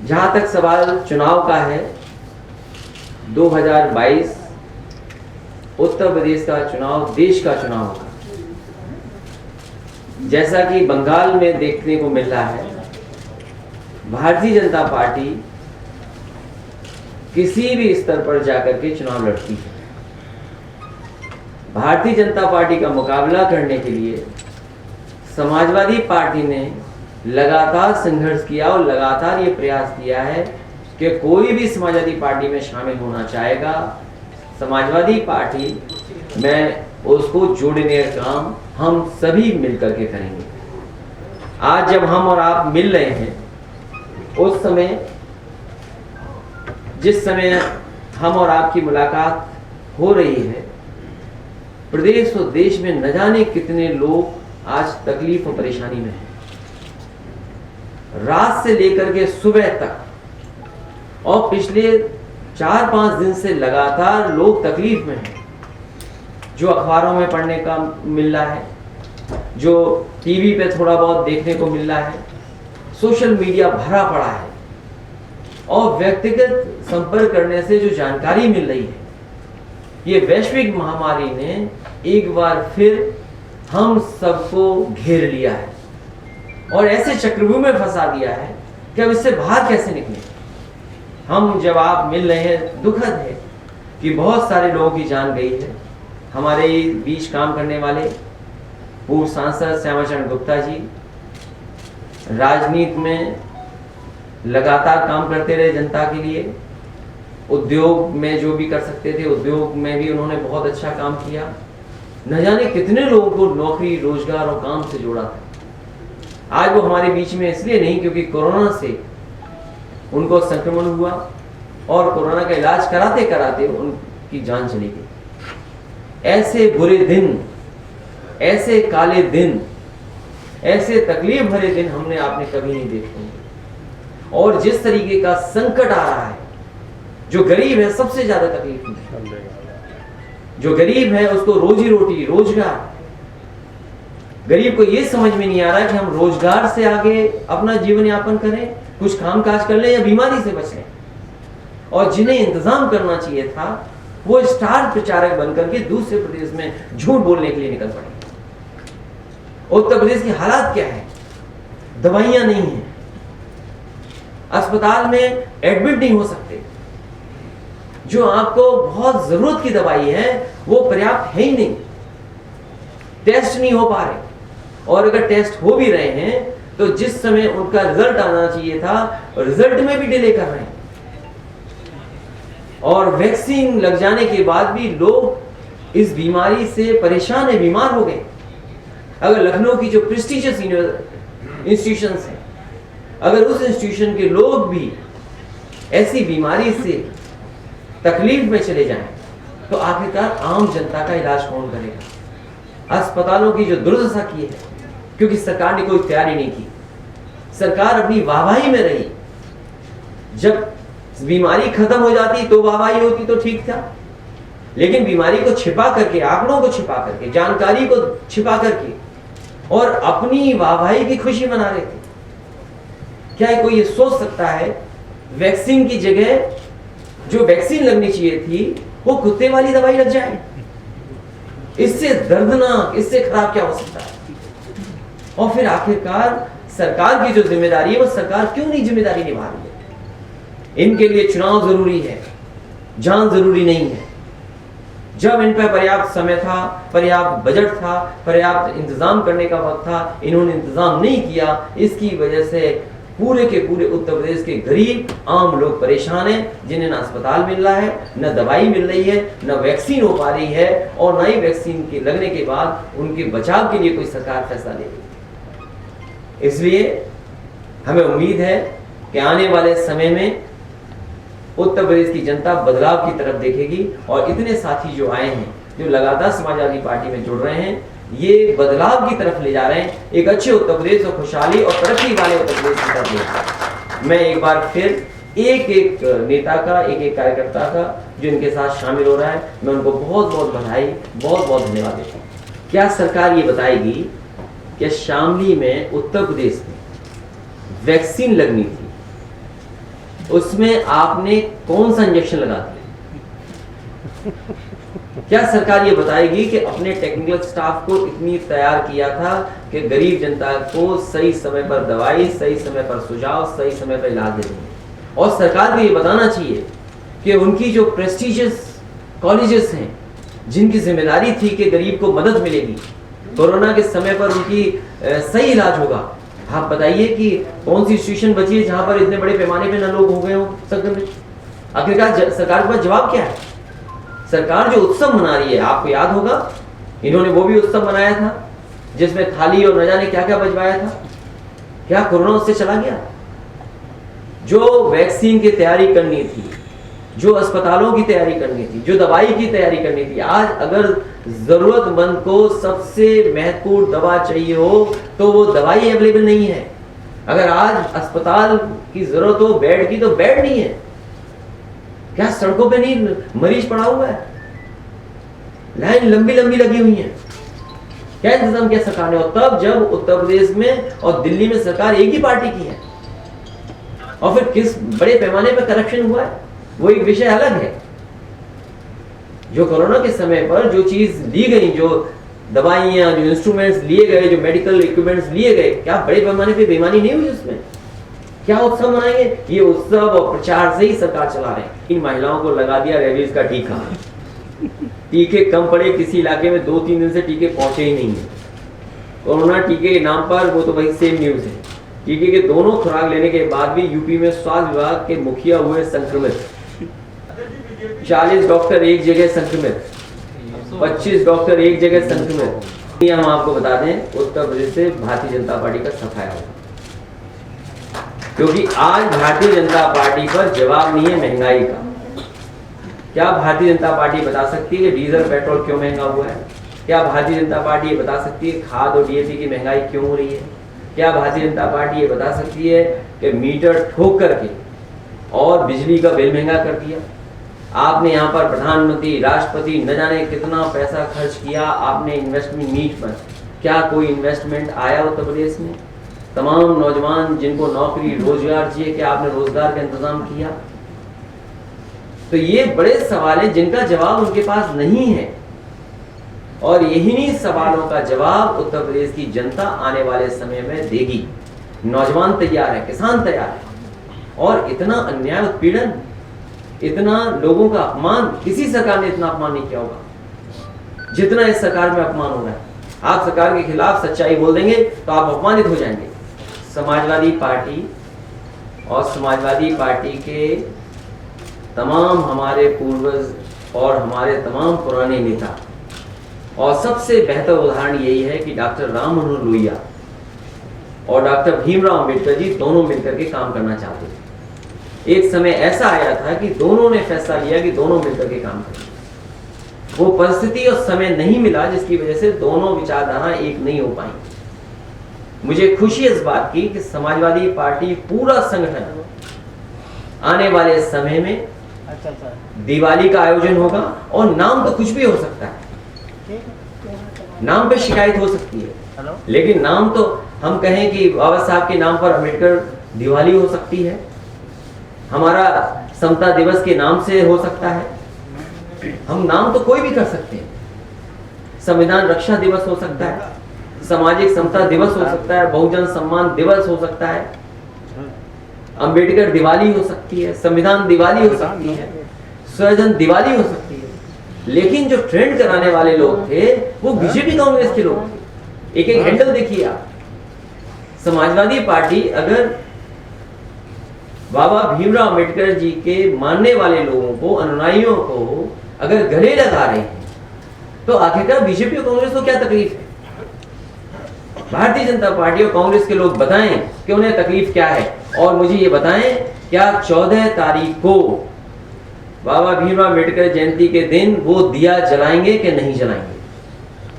जहां तक सवाल चुनाव का है, 2022 उत्तर प्रदेश का चुनाव देश का चुनाव होगा। जैसा कि बंगाल में देखने को मिल रहा है, भारतीय जनता पार्टी किसी भी स्तर पर जाकर के चुनाव लड़ती है। भारतीय जनता पार्टी का मुकाबला करने के लिए समाजवादी पार्टी ने लगातार संघर्ष किया और लगातार ये प्रयास किया है कि कोई भी समाजवादी पार्टी में शामिल होना चाहेगा, समाजवादी पार्टी में उसको जोड़ने का काम हम सभी मिलकर के करेंगे। आज जब हम और आप मिल रहे हैं, उस समय जिस समय हम और आपकी मुलाकात हो रही है, प्रदेश और देश में न जाने कितने लोग आज तकलीफ और परेशानी में हैं। रात से लेकर के सुबह तक और पिछले 4-5 दिन से लगातार लोग तकलीफ में हैं। जो अखबारों में पढ़ने का मिल रहा है, जो टीवी पे थोड़ा बहुत देखने को मिल रहा है, सोशल मीडिया भरा पड़ा है और व्यक्तिगत संपर्क करने से जो जानकारी मिल रही है, ये वैश्विक महामारी ने एक बार फिर हम सबको घेर लिया है और ऐसे चक्रव्यूह में फंसा दिया है कि अब इससे बाहर कैसे निकलें। हम जब आप मिल रहे हैं, दुखद है कि बहुत सारे लोगों की जान गई है। हमारे बीच काम करने वाले पूर्व सांसद श्यामाचरण गुप्ता जी राजनीति में लगातार काम करते रहे जनता के लिए। उद्योग में जो भी कर सकते थे, उद्योग में भी उन्होंने बहुत अच्छा काम किया। न जाने कितने लोगों को नौकरी, रोजगार और काम से जोड़ा था। आज वो हमारे बीच में इसलिए नहीं क्योंकि कोरोना से उनको संक्रमण हुआ और कोरोना का इलाज कराते कराते उनकी जान चली गई। ऐसे बुरे दिन, ऐसे काले दिन, ऐसे तकलीफ भरे दिन हमने आपने कभी नहीं देखे होंगे। और जिस तरीके का संकट आ रहा है, जो गरीब है सबसे ज्यादा तकलीफ में, जो गरीब है उसको रोजी रोटी, रोजगार, गरीब को ये समझ में नहीं आ रहा कि हम रोजगार से आगे अपना जीवन यापन करें, कुछ काम काज कर लें या बीमारी से बचें। और जिन्हें इंतजाम करना चाहिए था, वो स्टार प्रचारक बनकर के दूसरे प्रदेश में झूठ बोलने के लिए निकल पड़े। उत्तर प्रदेश की हालात क्या है? दवाइयां नहीं है, अस्पताल में एडमिट नहीं हो सकते, जो आपको बहुत जरूरत की दवाई है वो पर्याप्त है ही नहीं, टेस्ट नहीं हो पा रहे, और अगर टेस्ट हो भी रहे हैं तो जिस समय उनका रिजल्ट आना चाहिए था, रिजल्ट में भी डिले कर रहे हैं। और वैक्सीन लग जाने के बाद भी लोग इस बीमारी से परेशान है, बीमार हो गए। अगर लखनऊ की जो प्रेस्टिजियस इंस्टीट्यूशंस हैं, अगर उस इंस्टीट्यूशन के लोग भी ऐसी बीमारी से तकलीफ में चले जाएं, तो आखिरकार आम जनता का इलाज कौन करेगा? अस्पतालों की जो दुर्दशा की है, क्योंकि सरकार ने कोई तैयारी नहीं की, सरकार अपनी वाहवाही में रही। जब बीमारी खत्म हो जाती तो वाहवाही होती तो ठीक था, लेकिन बीमारी को छिपा करके, आंकड़ों को छिपा करके, जानकारी को छिपा करके और अपनी वाहवाही की खुशी मना रहे थे। क्या कोई ये सोच सकता है वैक्सीन की जगह जो वैक्सीन लगनी चाहिए थी वो कुत्ते वाली दवाई लग जाए? इससे दर्दनाक, इससे खराब क्या हो सकता है? और फिर आखिरकार सरकार की जो जिम्मेदारी है, वो सरकार क्यों नहीं जिम्मेदारी निभा रही है? इनके लिए चुनाव जरूरी है, जान जरूरी नहीं है। जब इन पर पर्याप्त समय था, पर्याप्त बजट था, पर्याप्त इंतजाम करने का वक्त था, इन्होंने इंतजाम नहीं किया। इसकी वजह से पूरे के पूरे उत्तर प्रदेश के गरीब आम लोग परेशान हैं, जिन्हें न अस्पताल मिल रहा है, न दवाई मिल रही है, न वैक्सीन हो पा रही है, और न ही वैक्सीन के लगने के बाद उनके बचाव के लिए कोई सरकार फैसला ले रही। इसलिए हमें उम्मीद है कि आने वाले समय में उत्तर प्रदेश की जनता बदलाव की तरफ देखेगी, और इतने साथी जो आए हैं, जो लगातार समाजवादी पार्टी में जुड़ रहे हैं, ये बदलाव की तरफ ले जा रहे हैं, एक अच्छे उत्तर प्रदेश और खुशहाली और तरक्की वाले उत्तर प्रदेश की तरफ ले जा रहे हैं। मैं एक बार फिर एक एक नेता का, एक एक कार्यकर्ता का जो इनके साथ शामिल हो रहा है, मैं उनको बहुत बहुत बधाई, बहुत बहुत धन्यवाद देता हूँ। क्या सरकार ये बताएगी कि शामली में उत्तर प्रदेश में वैक्सीन लगनी थी, उसमें आपने कौन सा इंजेक्शन लगा दिया? क्या सरकार ये बताएगी कि अपने टेक्निकल स्टाफ को इतनी तैयार किया था कि गरीब जनता को सही समय पर दवाई, सही समय पर सुझाव, सही समय पर इलाज दे देंगे? और सरकार को ये बताना चाहिए कि उनकी जो प्रेस्टिजियस कॉलेजेस हैं, जिनकी जिम्मेदारी थी कि गरीब को मदद मिलेगी, कोरोना के समय पर उनकी सही इलाज होगा, आप बताइए कि कौन सी सिचुएशन बची है जहां पर इतने बड़े पैमाने पे न लोग हो गए हो संक्रमित? आखिरकार सरकार के पास जवाब क्या है? सरकार जो उत्सव मना रही है, आपको याद होगा इन्होंने वो भी उत्सव मनाया था जिसमें थाली और न जाने क्या क्या बजवाया था। क्या कोरोना उससे चला गया? जो वैक्सीन की तैयारी करनी थी, जो अस्पतालों की तैयारी करनी थी, जो दवाई की तैयारी करनी थी, आज अगर जरूरतमंद को सबसे महत्वपूर्ण दवा चाहिए हो तो वो दवाई अवेलेबल नहीं है। अगर आज अस्पताल की जरूरत हो बेड की, तो बेड नहीं है। क्या सड़कों पे नहीं मरीज पड़ा हुआ है? लाइन लंबी लंबी लगी हुई है। क्या इंतजाम किया सरकार ने? और तब जब उत्तर प्रदेश में और दिल्ली में सरकार एक ही पार्टी की है, और फिर किस बड़े पैमाने पर करप्शन हुआ है वो एक विषय अलग है। जो कोरोना के समय पर जो चीज ली गई, जो दवाइयां, जो इंस्ट्रूमेंट्स लिए गए, जो मेडिकल इक्विपमेंट्स लिए गए, क्या बड़े पैमाने पे बेईमानी नहीं हुई उसमें? क्या उत्सव मनाएंगे? ये उत्सव और प्रचार से ही सरकार चला रहे हैं। इन महिलाओं को लगा दिया रेबीज का टीका। टीके कम पड़े, किसी इलाके में 2-3 दिन से टीके पहुंचे ही नहीं है। कोरोना टीके के नाम पर वो तो वही सेम न्यूज है। टीके के दोनों खुराक लेने के बाद भी यूपी में स्वास्थ्य विभाग के मुखिया हुए संक्रमित। 40 डॉक्टर एक जगह संक्रमित, 25 डॉक्टर एक जगह संक्रमित। हम आपको बता दें, उत्तर प्रदेश से भारतीय जनता पार्टी का सफाया होगा, क्योंकि आज भारतीय जनता पार्टी पर जवाब नहीं है महंगाई का। क्या भारतीय जनता पार्टी बता सकती है कि डीजल पेट्रोल क्यों महंगा हुआ है? क्या भारतीय जनता पार्टी ये बता सकती है खाद और डीएपी की महंगाई क्यों हो रही है? क्या भारतीय जनता पार्टी ये बता सकती है कि मीटर ठोक करके और बिजली का बिल महंगा कर दिया? आपने यहाँ पर प्रधानमंत्री, राष्ट्रपति न जाने कितना पैसा खर्च किया आपने इन्वेस्टमेंट मीट पर। क्या कोई इन्वेस्टमेंट आया उत्तर प्रदेश में? तमाम नौजवान जिनको नौकरी रोजगार चाहिए, क्या आपने रोजगार का इंतजाम किया? तो ये बड़े सवाल हैं जिनका जवाब उनके पास नहीं है, और यही सवालों का जवाब उत्तर प्रदेश की जनता आने वाले समय में देगी। नौजवान तैयार है, किसान तैयार है, और इतना अन्याय, उत्पीड़न, इतना लोगों का अपमान किसी सरकार ने इतना अपमान नहीं किया होगा जितना इस सरकार में अपमान हो रहा है। आप सरकार के खिलाफ सच्चाई बोल देंगे तो आप अपमानित हो जाएंगे। समाजवादी पार्टी और समाजवादी पार्टी के तमाम हमारे पूर्वज और हमारे तमाम पुराने नेता, और सबसे बेहतर उदाहरण यही है कि डॉक्टर राम मनोहर लोहिया और डॉक्टर भीमराव अंबेडकर जी दोनों मिलकर के काम करना चाहते थे। एक समय ऐसा आया था कि दोनों ने फैसला लिया कि दोनों मिलकर के काम करें। वो परिस्थिति और समय नहीं मिला जिसकी वजह से दोनों विचारधारा एक नहीं हो पाई। मुझे खुशी इस बात की कि समाजवादी पार्टी पूरा संगठन आने वाले समय में दिवाली का आयोजन होगा, और नाम तो कुछ भी हो सकता है, नाम पे शिकायत हो सकती है, लेकिन नाम तो हम कहें कि बाबा साहब के नाम पर अम्बेडकर दिवाली हो सकती है, हमारा समता दिवस के नाम से हो सकता है, हम नाम तो कोई भी कर सकते हैं। संविधान रक्षा दिवस हो सकता है, सामाजिक समता दिवस हो सकता है, बहुजन सम्मान दिवस हो सकता है, अंबेडकर दिवाली हो सकती है, संविधान दिवाली हो सकती है, स्वजन दिवाली हो सकती है। लेकिन जो ट्रेंड कराने वाले लोग थे वो बीजेपी कांग्रेस के लोग थे। एक एक हैंडल देखिए आप। समाजवादी पार्टी अगर बाबा भीमराव अंबेडकर जी के मानने वाले लोगों को, अनुयायियों को अगर गले लगा रहे हैं, तो आखिरकार बीजेपी और कांग्रेस को क्या तकलीफ है? भारतीय जनता पार्टी और कांग्रेस के लोग बताएं कि उन्हें तकलीफ क्या है, और मुझे ये बताएं क्या 14 तारीख को बाबा भीमराव अंबेडकर जयंती के दिन वो दिया जलाएंगे कि नहीं जलाएंगे?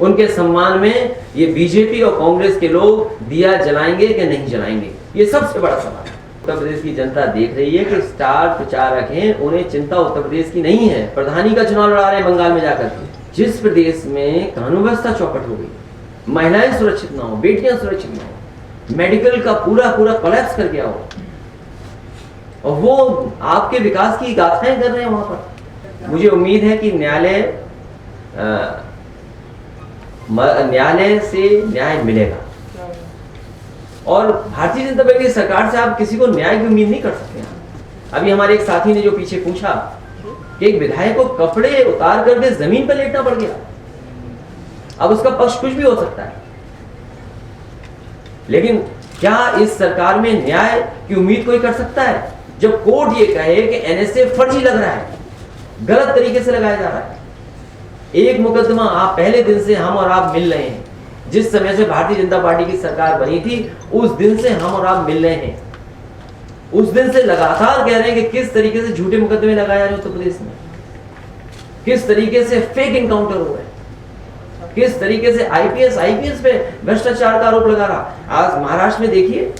उनके सम्मान में ये बीजेपी और कांग्रेस के लोग दिया जलाएंगे कि नहीं जलाएंगे? ये सबसे बड़ा सवाल है। उत्तर प्रदेश की जनता देख रही है कि स्टार प्रचारक हैं, उन्हें चिंता उत्तर प्रदेश की नहीं है। प्रधानी का चुनाव लड़ा रहे हैं बंगाल में जाकर के। जिस प्रदेश में कानून व्यवस्था चौपट हो गई, महिलाएं सुरक्षित ना हो, बेटियां सुरक्षित ना हो, मेडिकल का पूरा कोलैप्स कर गया हो, और वो आपके विकास की गाथाएं कर रहे हैं वहां पर। मुझे उम्मीद है कि न्यायालय से न्याय मिलेगा, और भारतीय जनता पार्टी सरकार से आप किसी को न्याय की उम्मीद नहीं कर सकते। अभी हमारे एक साथी ने जो पीछे पूछा कि एक विधायक को कपड़े उतार करके जमीन पर लेटना पड़ गया, अब उसका पक्ष कुछ भी हो सकता है, लेकिन क्या इस सरकार में न्याय की उम्मीद कोई कर सकता है जब कोर्ट ये कहे कि एनएसए फर्जी लग रहा है, गलत तरीके से लगाया जा रहा है। एक मुकदमा आप पहले दिन से हम और आप मिल रहे हैं, जिस समय से भारतीय जनता पार्टी की सरकार बनी थी उस दिन से हम और आप मिल रहे हैं, उस दिन से लगातार कह रहे हैं कि किस तरीके से झूठे मुकदमे लगाए जा रहे हैं उत्तर प्रदेश में, किस तरीके से फेक इनकाउंटर हो रहे हैं, किस तरीके से आईपीएस पे भ्रष्टाचार का आरोप लगा रहा। आज महाराष्ट्र में देखिए,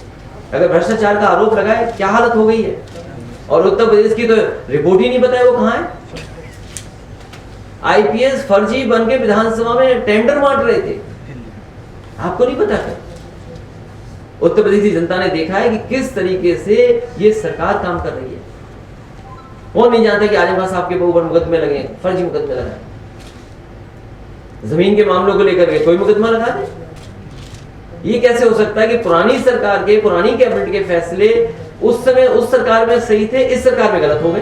अगर भ्रष्टाचार का आरोप लगाए क्या हालत हो गई है, और उत्तर प्रदेश की तो रिपोर्ट ही नहीं बताया वो कहां है। आईपीएस फर्जी बन के विधानसभा में टेंडर बांट रहे थे, आपको नहीं पता क्या? उत्तर प्रदेश की जनता ने देखा है कि किस तरीके से ये सरकार काम कर रही है। वो नहीं जानता कि आजम खान साहब के ऊपर मुकदमे लगे, फर्जी मुकदमे लगाए, जमीन के मामलों को लेकर के कोई मुकदमा लगा दे। ये कैसे हो सकता है कि पुरानी सरकार के, पुरानी कैबिनेट के फैसले उस समय उस सरकार में सही थे, इस सरकार में गलत हो गए।